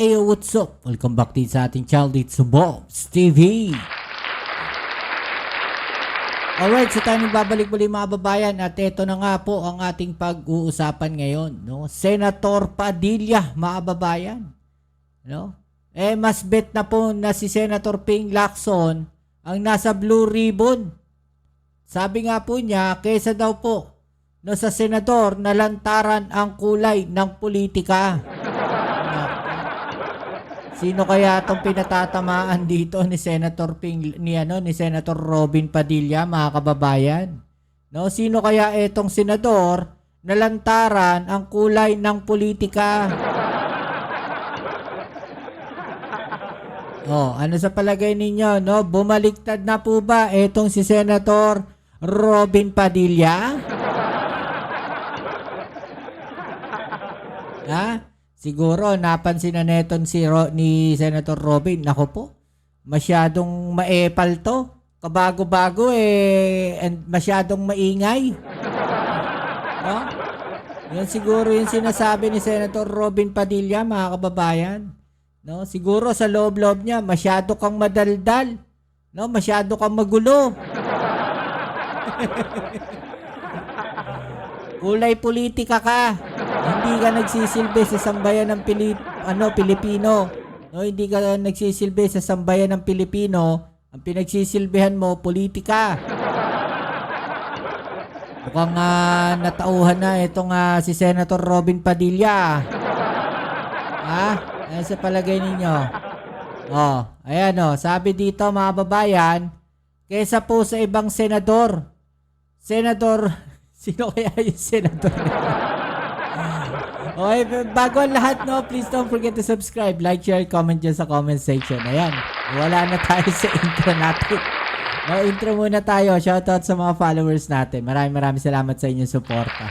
Ayo, what's up? Welcome back din sa ating channel dito sa Bobs TV. Alright, so tayo babalik muli mga babayan at ito na nga po ang ating pag-uusapan ngayon, no? Senator Padilla, mga babayan, no? Mas bet na po na si Senator Ping Lacson ang nasa Blue Ribbon. Sabi nga po niya, kaysa daw po no, sa senador na lantaran ang kulay ng politika. Sino kaya itong pinatatamaan dito ni Senator Ping, ni Senator Robin Padilla, mga kababayan? No, sino kaya itong senador na lantaran ang kulay ng politika? Oh, ano sa palagay ninyo, no? Bumaliktad na po ba itong si Senator Robin Padilla? Ha? Siguro napansin na neton ni Senator Robin, nako po, masyadong maepal to. Kabago-bago and masyadong maingay. No? Yan siguro yung sinasabi ni Senator Robin Padilla, mga kababayan. No? Siguro sa loob-loob niya, masyado kang madaldal. No? Masyado kang magulo. Kulay politika ka. Hindi ka nagsisilbi sa sambayan ng Pilipino. No, hindi ka nagsisilbi sa sambayan ng Pilipino. Ang pinagsisilbihan mo, politika. Mukhang natauhan na itong si Senator Robin Padilla. Ha? Ano sa palagay ninyo? Oh, ayan o. Sabi dito mga babayan, kesa po sa ibang senador. Sino kaya yung senador? Okay, bago ang lahat, no, please don't forget to subscribe, like, share, comment dyan sa comment section. Ayan, wala na tayo sa intro natin. No, intro muna tayo. Shoutout sa mga followers natin. Maraming salamat sa inyong suporta.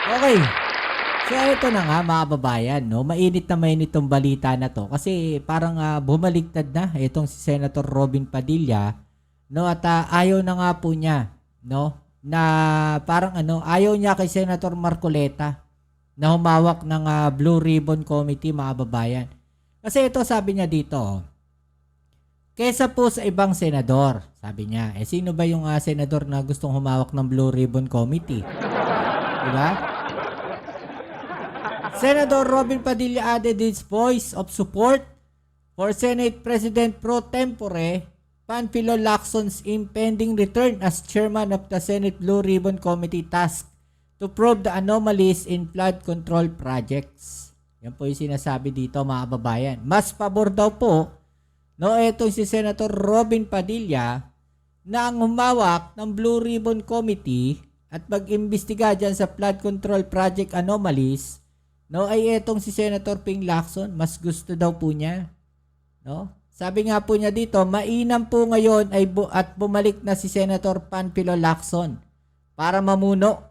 Okay. So, ito na nga mga babayan, no? Mainit itong balita na to. Kasi parang bumaliktad na itong si Senator Robin Padilla. No? At ayaw na nga po niya, no? Na parang ayaw niya kay Senator Marcoleta na humawak ng Blue Ribbon Committee, mga babayan. Kasi ito sabi niya dito, kesa po sa ibang senador, sabi niya, sino ba yung senador na gustong humawak ng Blue Ribbon Committee? Diba? Senator Robin Padilla added his voice of support for Senate President pro tempore Panfilo Lacson's impending return as chairman of the Senate Blue Ribbon Committee tasked to probe the anomalies in flood control projects. Yan po yung sinasabi dito, mga babayan. Mas pabor daw po, no, etong si Senator Robin Padilla na ang humawak ng Blue Ribbon Committee at mag-imbestiga dyan sa flood control project anomalies, no, ay etong si Senator Ping Lacson. Mas gusto daw po niya. No? Sabi nga po niya dito, mainam po ngayon at bumalik na si Senator Panfilo Lacson para mamuno.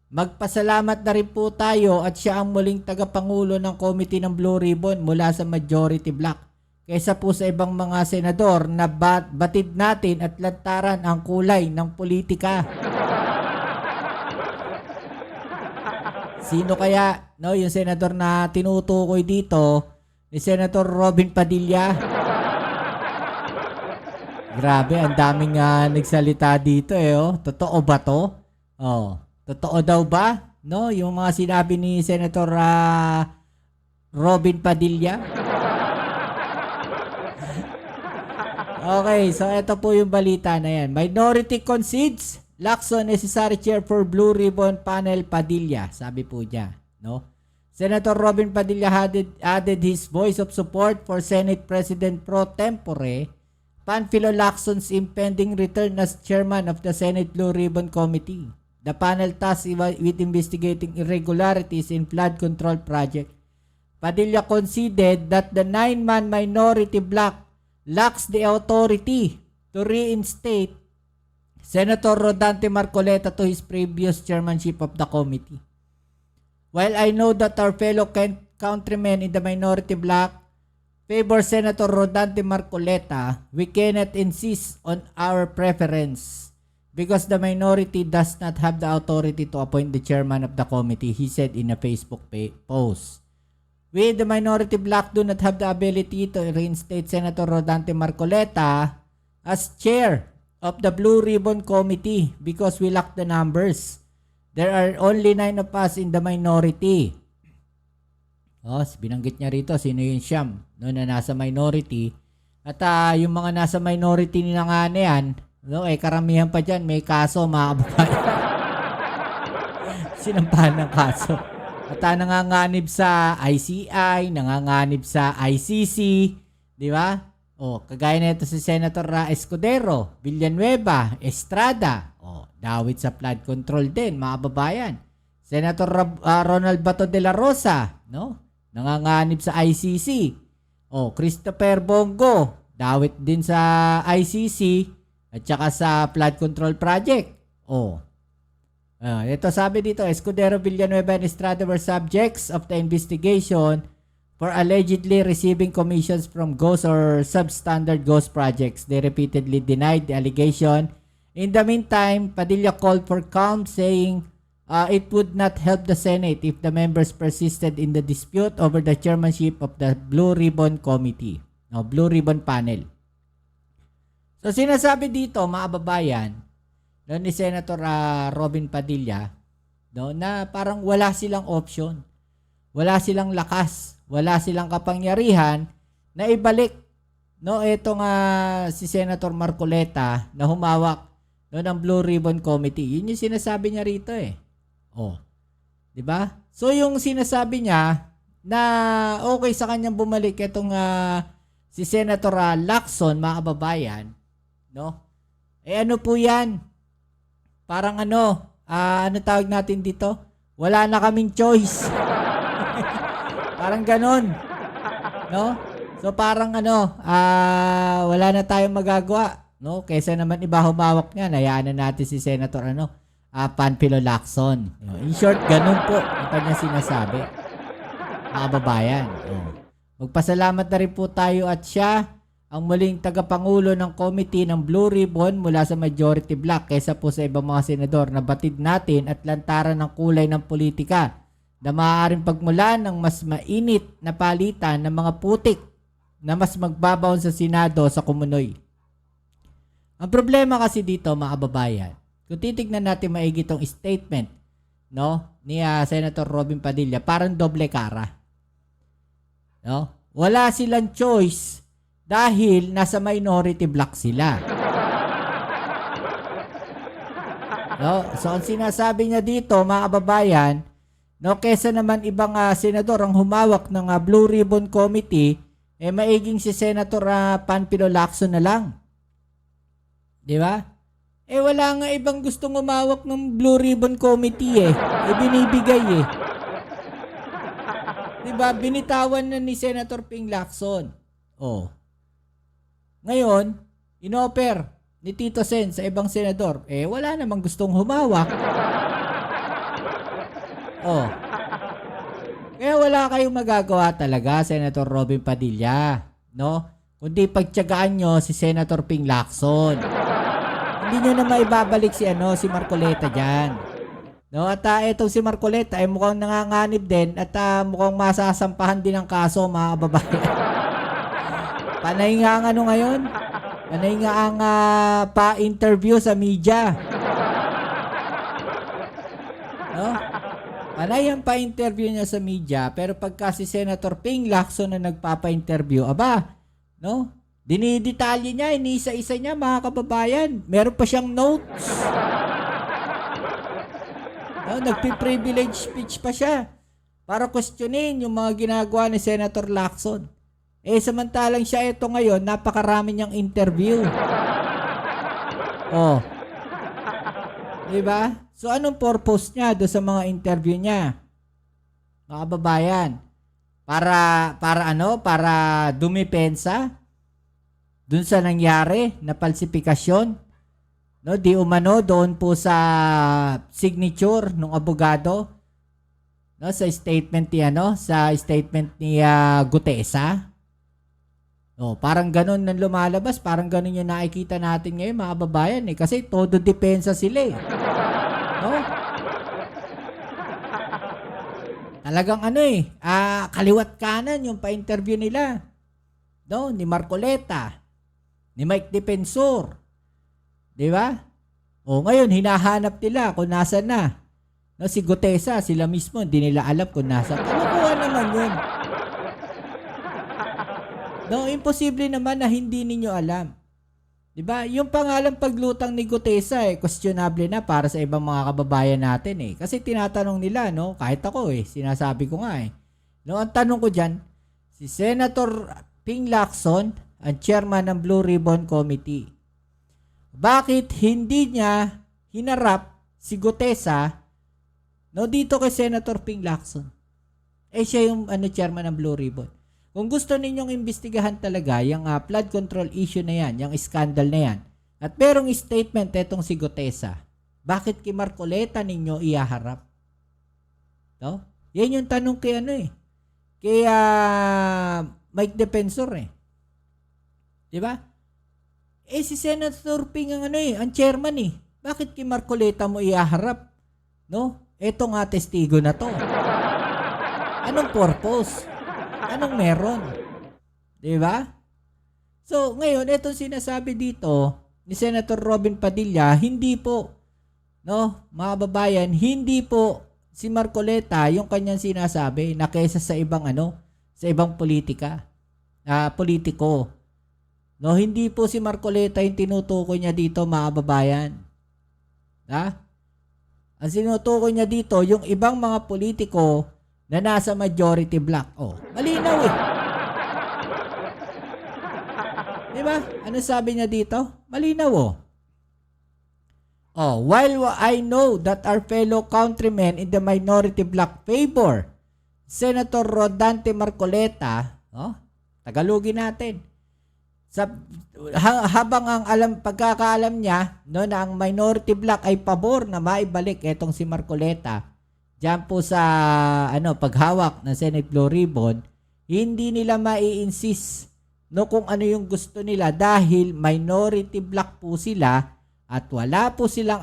Magpasalamat na rin po tayo at siya ang muling tagapangulo ng Committee ng Blue Ribbon mula sa Majority Bloc. Kaysa po sa ibang mga senador na batid natin at lantaran ang kulay ng politika. Sino kaya, no, yung senador na tinutukoy dito ni Senator Robin Padilla? Grabe, ang daming nagsalita dito oh. Totoo ba to? Oh. Totoo daw ba? No, yung mga sinabi ni Senator Robin Padilla. Okay, so ito po yung balita na yan. Minority concedes Lacson necessary chair for Blue Ribbon Panel Padilla. Sabi po niya, no? Senator Robin Padilla added his voice of support for Senate President pro tempore Panfilo Lacson's impending return as chairman of the Senate Blue Ribbon Committee. The panel tasked with investigating irregularities in flood control project. Padilla conceded that the 9-man minority bloc lacks the authority to reinstate Senator Rodante Marcoleta to his previous chairmanship of the committee. While I know that our fellow countrymen in the minority bloc favor Senator Rodante Marcoleta, we cannot insist on our preference because the minority does not have the authority to appoint the chairman of the committee, he said in a Facebook post. We, the minority bloc, do not have the ability to reinstate Senator Rodante Marcoleta as chair of the Blue Ribbon Committee because we lack the numbers. There are only 9 of us in the minority. Binanggit niya rito sino yung siyam na nasa minority. At yung mga nasa minority na nga na yan, karamihan pa dyan, may kaso, mga kababayan. Sinampahan ng kaso. At nanganganib sa ICI, nanganganib sa ICC, di ba? Kagaya na ito si Senator Escudero, Villanueva, Estrada, dawit sa flood control din, mga kababayan. Senator Ronald Bato de la Rosa, nanganganib sa ICC. Christopher Bongo, dawit din sa ICC at saka sa flood control project. Ito sabi dito, Escudero, Villanueva, and Estrada were subjects of the investigation for allegedly receiving commissions from ghost or substandard ghost projects. They repeatedly denied the allegation. In the meantime, Padilla called for calm, saying it would not help the Senate if the members persisted in the dispute over the chairmanship of the Blue Ribbon Committee, Blue Ribbon Panel. So sinasabi dito, mga kababayan, ni Senator Robin Padilla, na parang wala silang option, wala silang lakas, wala silang kapangyarihan na ibalik itong si Senator Marcoleta na humawak ng Blue Ribbon Committee. Yun yung sinasabi niya rito di ba? So yung sinasabi niya na okay sa kanyang bumalik itong si Senator Lacson, mga kababayan, ano po yan? Parang ano tawag natin dito? Wala na kaming choice. Parang ganon. So parang wala na tayong magagawa. Kaysa naman iba humawak niyan, hayaan na natin si Senator Panfilo Lacson. In short, ganun po ang kanyang sinasabi. Mga kababayan. Magpasalamat na rin po tayo at siya ang muling tagapangulo ng committee ng Blue Ribbon mula sa majority bloc kaysa po sa ibang mga senador na batid natin at lantaran ng kulay ng politika na maaaring pagmulan ng mas mainit na palitan ng mga putik na mas magbabaon sa Senado sa Kumunoy. Ang problema kasi dito, mga kababayan, kung titignan natin maigi itong statement ni Senator Robin Padilla, parang doble kara. Wala silang choice dahil nasa minority block sila. So, ang sinasabi niya dito, mga kababayan, kesa naman ibang senador ang humawak ng Blue Ribbon Committee, maiging si Senator Panfilo Lacson na lang. Di ba? Wala nga ibang gustong humawak ng Blue Ribbon Committee binibigay Di ba? Binitawan na ni Senator Ping Lacson. Ngayon, inoffer ni Tito Sen sa ibang senador, wala namang gustong humawak. Kaya wala kayong magagawa talaga, Senator Robin Padilla, kundi pagtiyagaan nyo si Senator Ping Lacson. Hindi nyo na maibabalik si Marcoleta dyan. At itong si Marcoleta ay mukhang nanganganib din at mukhang masasampahan din ang kaso, mga kababayan. Panay nga ang ngayon? Panay nga ang pa-interview sa media. Panay ang pa-interview niya sa media, pero pagka si Senator Ping Lacson na nagpapa-interview, dinidetalye niya, iniisa-isa niya, mga kababayan. Meron pa siyang notes. Nagpi-privilege speech pa siya para questionin yung mga ginagawa ni Senator Lacson. Samantalang siya ito ngayon, napakarami niyang interview. Diba? So, anong purpose niya do sa mga interview niya? Mga kababayan, para dumipensa dun sa nangyari na falsifikasyon. Di umano doon po sa signature ng abogado sa statement ni Gutesa. Parang ganun nang lumalabas, parang ganun yung nakikita natin ngayon, mga kababayan, kasi todo depensa sila. talagang kaliwat kanan yung pa-interview nila. No, ni Marcoleta, ni Mike Defensor. 'Di ba? O ngayon hinahanap nila kung nasaan na. No, si Gutesa, sila mismo hindi nila alam kung nasaan. Kalokohan naman 'yun. No, imposible naman na hindi ninyo alam. 'Di ba? Yung pangalan paglutang ni Gutesa questionable na para sa ibang mga kababayan natin Kasi tinatanong nila, no, kahit ako sinasabi ko nga No, ang tanong ko diyan, si Senator Ping Lacson, ang chairman ng Blue Ribbon Committee. Bakit hindi niya hinarap si Gutesa dito kay Senator Ping Lacson? Siya yung chairman ng Blue Ribbon. Kung gusto ninyong imbestigahan talaga yung flood control issue na yan, yung scandal na yan, at merong statement etong si Gutesa, bakit kay Marcoleta ninyo ihaharap? No? Yan yung tanong kay kay Mike Defensor Diba? Si Senator Ping ang ang chairman Bakit kay Marcoleta mo ihaharap? No? Eto nga testigo na to. Anong purpose? Anong meron? Diba? So, ngayon, itong sinasabi dito ni Senator Robin Padilla, hindi po, no, mga babayan, hindi po si Marcoleta yung kanyang sinasabi na kaysa sa ibang sa ibang politiko. No, hindi po si Marcoleta yung tinutukoy niya dito, mga babayan. Ang sinutukoy niya dito, yung ibang mga politiko na nasa majority block. Malinaw Diba? Ano sabi niya dito? Malinaw while I know that our fellow countrymen in the minority block favor Senator Rodante Marcoleta, Tagalogin natin. Habang ang pagkakaalam niya na ang minority block ay pabor na maibalik etong si Marcoleta diyan po sa paghawak ng Senate Blue Ribbon, hindi nila mai-insist kung ano yung gusto nila dahil minority block po sila at wala po silang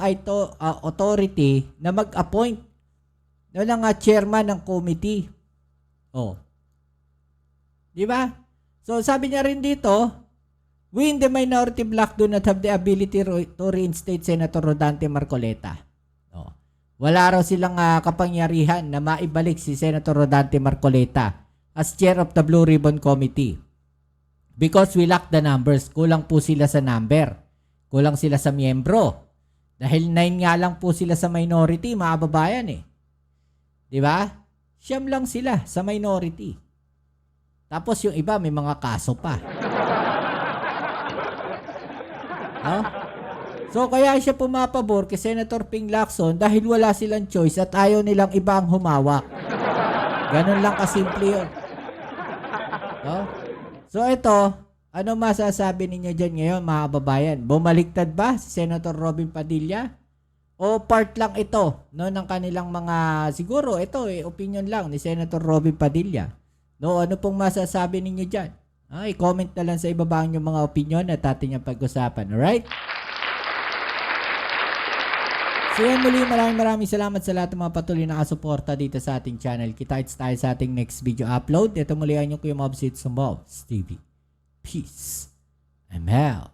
authority na mag-appoint ng chairman ng committee. Di ba? So sabi niya rin dito, we in the minority block do not have the ability to reinstate Senator Rodante Marcoleta. Wala raw silang kapangyarihan na maibalik si Senator Rodante Marcoleta as chair of the Blue Ribbon Committee. Because we lack the numbers. Kulang po sila sa number. Kulang sila sa miyembro. Dahil 9 nga lang po sila sa minority, mga babayan Diba? 9 lang sila sa minority. Tapos yung iba may mga kaso pa. So kaya siya pumapabor kay Senator Ping Lacson dahil wala silang choice at ayaw nilang iba ang humawak. Ganun lang kasimple yun. So ito, ano masasabi ninyo dyan ngayon, mga babayan? Bumaliktad ba si Senator Robin Padilla? O part lang ito ng kanilang mga, siguro ito opinion lang ni Senator Robin Padilla. Ano pong masasabi ninyo dyan? I-comment na lang sa ibaba ang mga opinion at ating yung pag-usapan. Alright? So yan muli, maraming salamat sa lahat ng mga patuloy na kasuporta dito sa ating channel. Kita-kits tayo sa ating next video upload. Ito muli ang inyong Kuya Mobs, it's Mobs TV. Peace. I'm out.